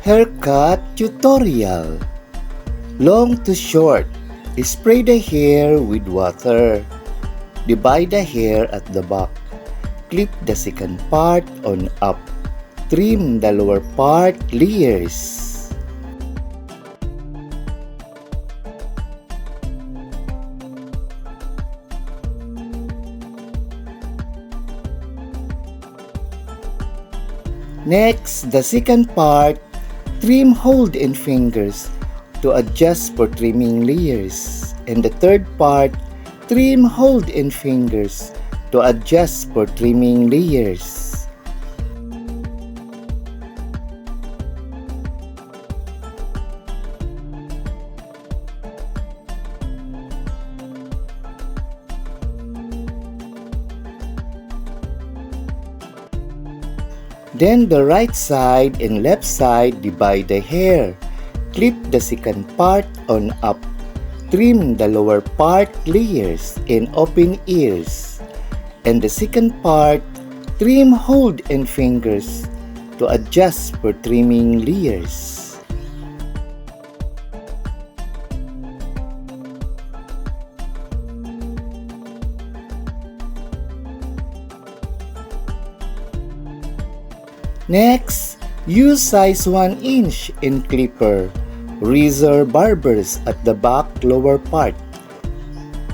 Haircut tutorial. Long to short. Spray the hair with water. Divide the hair at the back. Clip the second part on up. Trim the lower part layers. Next, the second part, trim hold and fingers to adjust for trimming layers. And the third part, trim hold and fingers to adjust for trimming layers. Then the right side and left side, divide the hair. Clip the second part on up. Trim the lower part layers and open ears. And the second part, trim hold and fingers to adjust for trimming layers. Next, use size 1 inch in clipper, razor barbers at the back lower part,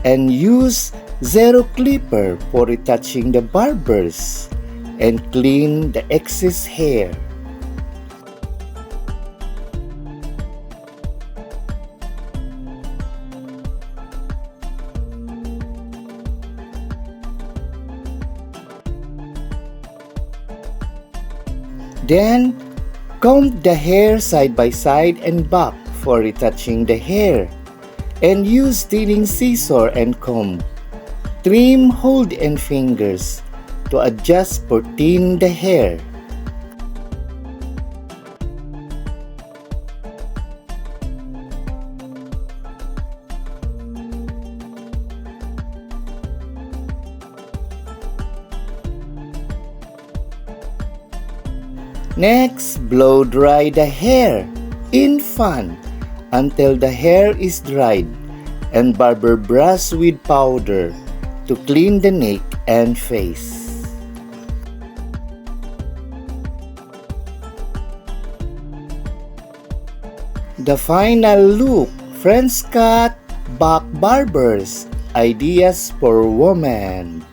and use zero clipper for retouching the barbers and clean the excess hair. Then, comb the hair side by side and back for retouching the hair. And use thinning scissor and comb. Trim hold and fingers to adjust for thin the hair. Next, blow dry the hair in fan until the hair is dried, and barber brush with powder to clean the neck and face. The final look, French cut, back barbers, ideas for women.